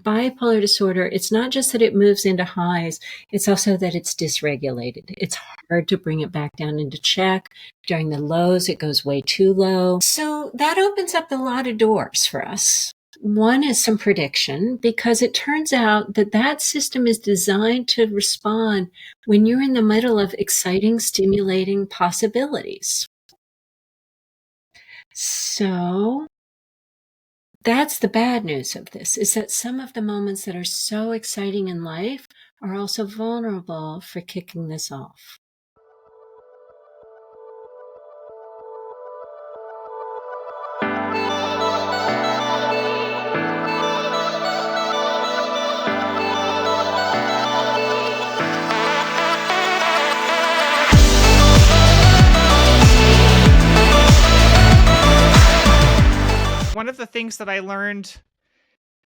bipolar disorder, it's not just that it moves into highs, it's also that it's dysregulated. It's hard to bring it back down into check. During the lows, it goes way too low. So that opens up a lot of doors for us. One is some prediction, because it turns out that that system is designed to respond when you're in the middle of exciting, stimulating possibilities. So that's the bad news of this, is that some of the moments that are so exciting in life are also vulnerable for kicking this off. One of the things that I learned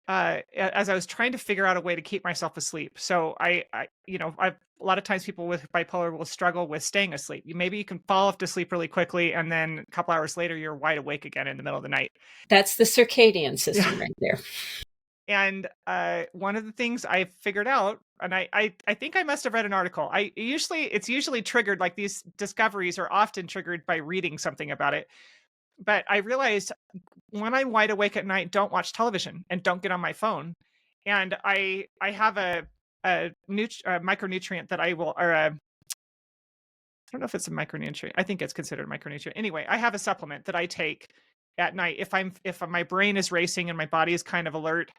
as I was trying to figure out a way to keep myself asleep. So a lot of times people with bipolar will struggle with staying asleep. Maybe you can fall off to sleep really quickly, and then a couple hours later, you're wide awake again in the middle of the night. That's the circadian system right there. And one of the things I figured out, and I think I must have read an article. It's usually triggered, like these discoveries are often triggered by reading something about it. But I realized when I'm wide awake at night, don't watch television and don't get on my phone. And I have a micronutrient that I will, or I don't know if it's a micronutrient. I think it's considered a micronutrient. Anyway, I have a supplement that I take at night if my brain is racing and my body is kind of alert,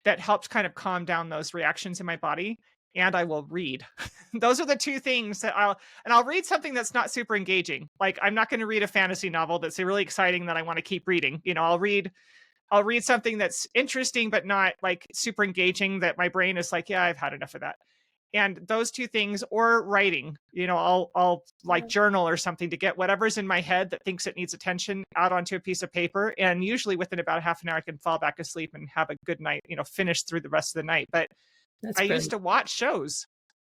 that helps kind of calm down those reactions in my body. And I will read. Those are the two things that I'll read something that's not super engaging. Like, I'm not going to read a fantasy novel that's really exciting that I want to keep reading. I'll read something that's interesting, but not like super engaging that my brain is like, yeah, I've had enough of that. And those two things, or writing, I'll like journal or something to get whatever's in my head that thinks it needs attention out onto a piece of paper. And usually within about half an hour, I can fall back asleep and have a good night, finish through the rest of the night. But I used to watch shows,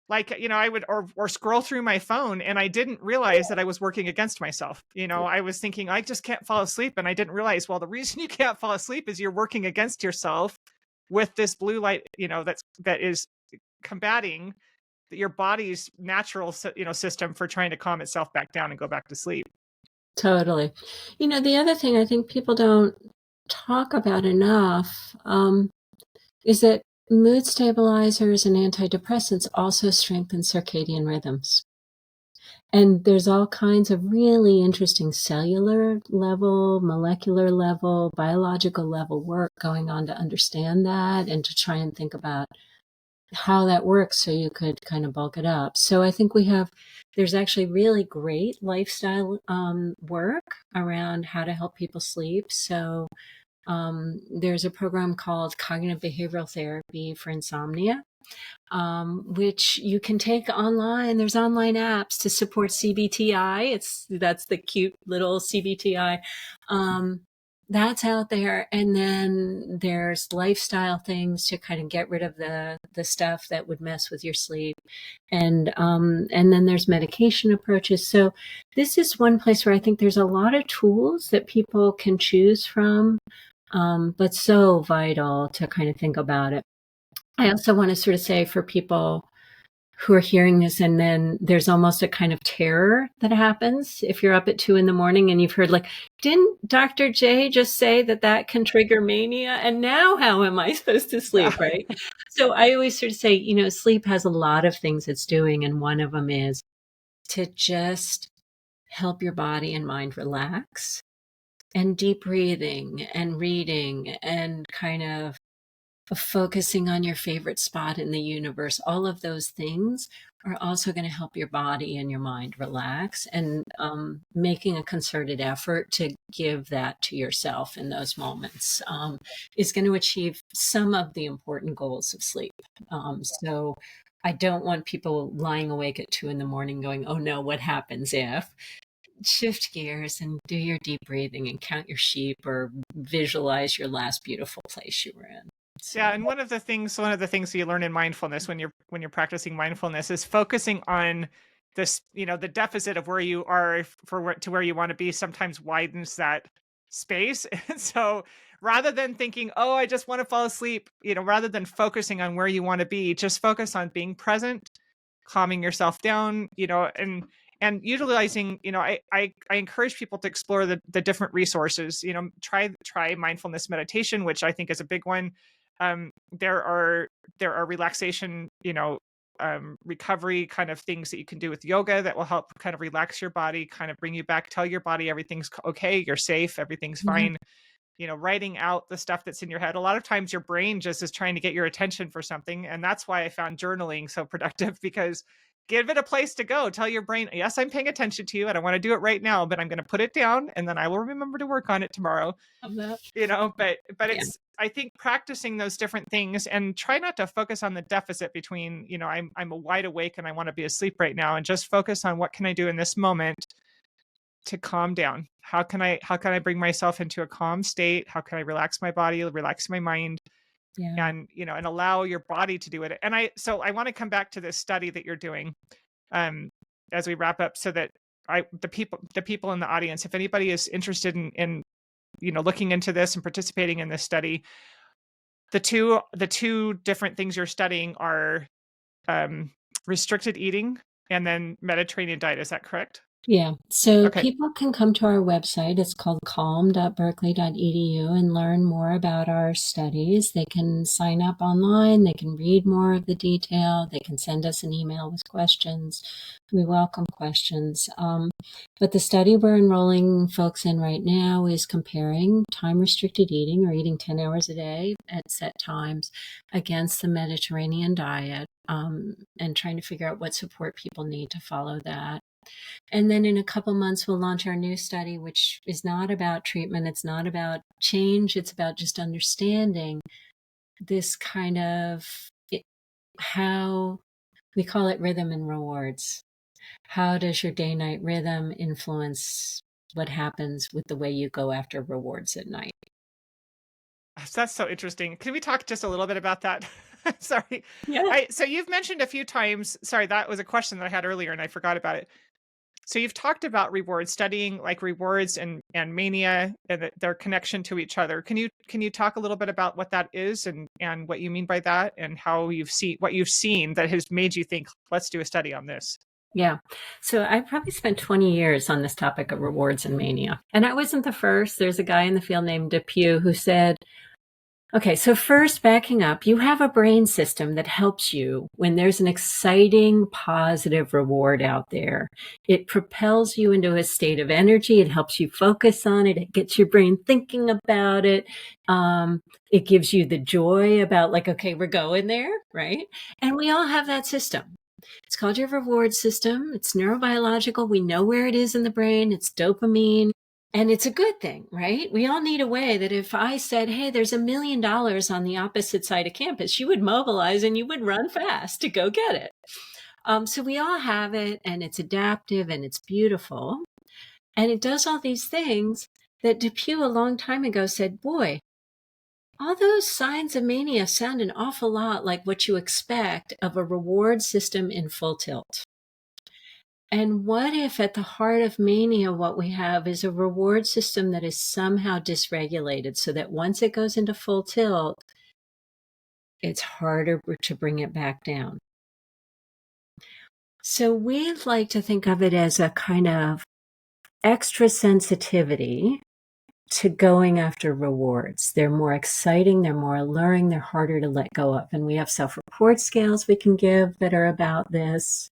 like, I would, or scroll through my phone, and I didn't realize that I was working against myself. I was thinking, I just can't fall asleep. And I didn't realize, well, the reason you can't fall asleep is you're working against yourself with this blue light, that is combating your body's natural, system for trying to calm itself back down and go back to sleep. Totally. The other thing I think people don't talk about enough is that mood stabilizers and antidepressants also strengthen circadian rhythms. And there's all kinds of really interesting cellular level, molecular level, biological level work going on to understand that and to try and think about how that works so you could kind of bulk it up. So I think there's actually really great lifestyle work around how to help people sleep. So there's a program called Cognitive Behavioral Therapy for Insomnia, which you can take online. There's online apps to support CBTI. That's the cute little CBTI. That's out there. And then there's lifestyle things to kind of get rid of the stuff that would mess with your sleep. And then there's medication approaches. So this is one place where I think there's a lot of tools that people can choose from, but so vital to kind of think about it. I also want to sort of say, for people who are hearing this, and then there's almost a kind of terror that happens if you're up at 2 a.m. and you've heard, like, didn't Dr. J just say that can trigger mania? And now how am I supposed to sleep, right? So I always sort of say, sleep has a lot of things it's doing. And one of them is to just help your body and mind relax, and deep breathing and reading and kind of focusing on your favorite spot in the universe. All of those things are also going to help your body and your mind relax, and making a concerted effort to give that to yourself in those moments is going to achieve some of the important goals of sleep. So I don't want people lying awake at 2 a.m. going, oh no, what happens if? Shift gears and do your deep breathing and count your sheep, or visualize your last beautiful place you were in. So. Yeah, and one of the things you learn in mindfulness when you're practicing mindfulness is focusing on this, the deficit of where you are to where you want to be sometimes widens that space. And so rather than thinking, oh, I just want to fall asleep, rather than focusing on where you want to be, just focus on being present, calming yourself down, and utilizing, I encourage people to explore the different resources, try mindfulness meditation, which I think is a big one. There are relaxation, recovery kind of things that you can do with yoga that will help kind of relax your body, kind of bring you back, tell your body everything's okay, you're safe, everything's Yeah. fine. Writing out the stuff that's in your head. A lot of times your brain just is trying to get your attention for something. And that's why I found journaling so productive, because give it a place to go. Tell your brain, yes, I'm paying attention to you and I want to do it right now, but I'm going to put it down and then I will remember to work on it tomorrow. Love that. But Yeah. it's, I think, practicing those different things, and try not to focus on the deficit between, I'm wide awake and I want to be asleep right now, and just focus on what can I do in this moment to calm down. How can I bring myself into a calm state? How can I relax my body, relax my mind, Yeah. and allow your body to do it? And I want to come back to this study that you're doing, um, as we wrap up, so that the people in the audience, if anybody is interested in looking into this and participating in this study, the two different things you're studying are, restricted eating and then Mediterranean diet. Is that correct? Yeah. So Okay. people can come to our website. It's called calm.berkeley.edu and learn more about our studies. They can sign up online. They can read more of the detail. They can send us an email with questions. We welcome questions. But the study we're enrolling folks in right now is comparing time-restricted eating, or eating 10 hours a day at set times, against the Mediterranean diet, and trying to figure out what support people need to follow that. And then in a couple months, we'll launch our new study, which is not about treatment. It's not about change. It's about just understanding this kind of how we call it rhythm and rewards. How does your day-night rhythm influence what happens with the way you go after rewards at night? That's so interesting. Can we talk just a little bit about that? Sorry. Yeah. So you've mentioned a few times, sorry, that was a question that I had earlier and I forgot about it. So you've talked about rewards, studying like rewards and mania and their connection to each other. Can you talk a little bit about what that is, and what you mean by that, and how what you've seen that has made you think, let's do a study on this? Yeah. So I probably spent 20 years on this topic of rewards and mania. And I wasn't the first. There's a guy in the field named Depew who said, okay, so first, backing up, you have a brain system that helps you when there's an exciting, positive reward out there. It propels you into a state of energy. It helps you focus on it. It gets your brain thinking about it. It gives you the joy about, like, okay, we're going there, right? And we all have that system. It's called your reward system. It's neurobiological. We know where it is in the brain. It's dopamine. And it's a good thing, right? We all need a way that if I said, hey, there's $1 million on the opposite side of campus, you would mobilize and you would run fast to go get it. So we all have it, and it's adaptive and it's beautiful. And it does all these things that Depew a long time ago said, boy, all those signs of mania sound an awful lot like what you expect of a reward system in full tilt. And what if at the heart of mania, what we have is a reward system that is somehow dysregulated, so that once it goes into full tilt, it's harder to bring it back down. So we like to think of it as a kind of extra sensitivity to going after rewards. They're more exciting, they're more alluring, they're harder to let go of. And we have self-report scales we can give that are about this.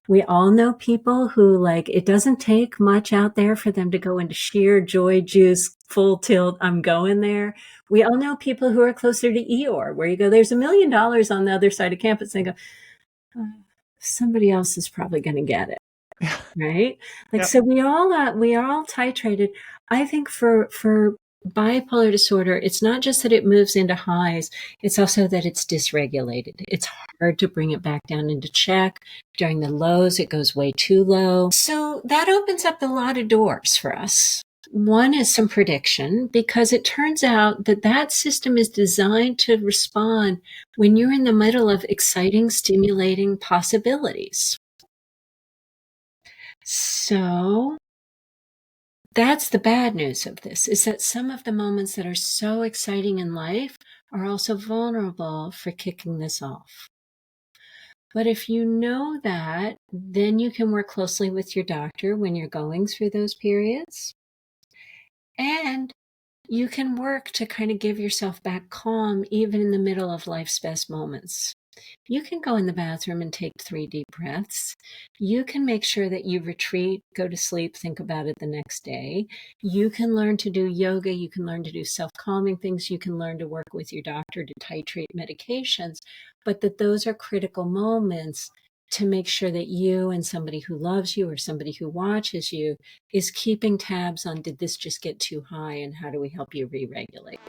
We all know people who, like, it doesn't take much out there for them to go into sheer joy juice, full tilt, I'm going there. We all know people who are closer to Eeyore, where you go, there's $1 million on the other side of campus, and they go, oh, somebody else is probably going to get it. Right? Like, Yep. so we are all titrated. I think for bipolar disorder, it's not just that it moves into highs, it's also that it's dysregulated. It's hard to bring it back down into check. During the lows, it goes way too low. So that opens up a lot of doors for us. One is some prediction, because it turns out that that system is designed to respond when you're in the middle of exciting, stimulating possibilities. So That's the bad news of this, is that some of the moments that are so exciting in life are also vulnerable for kicking this off. But if you know that, then you can work closely with your doctor when you're going through those periods. And you can work to kind of give yourself back calm even in the middle of life's best moments. You can go in the bathroom and take 3 deep breaths. You can make sure that you retreat, go to sleep, think about it the next day. You can learn to do yoga. You can learn to do self-calming things. You can learn to work with your doctor to titrate medications, but that those are critical moments to make sure that you and somebody who loves you or somebody who watches you is keeping tabs on, did this just get too high, and how do we help you re-regulate?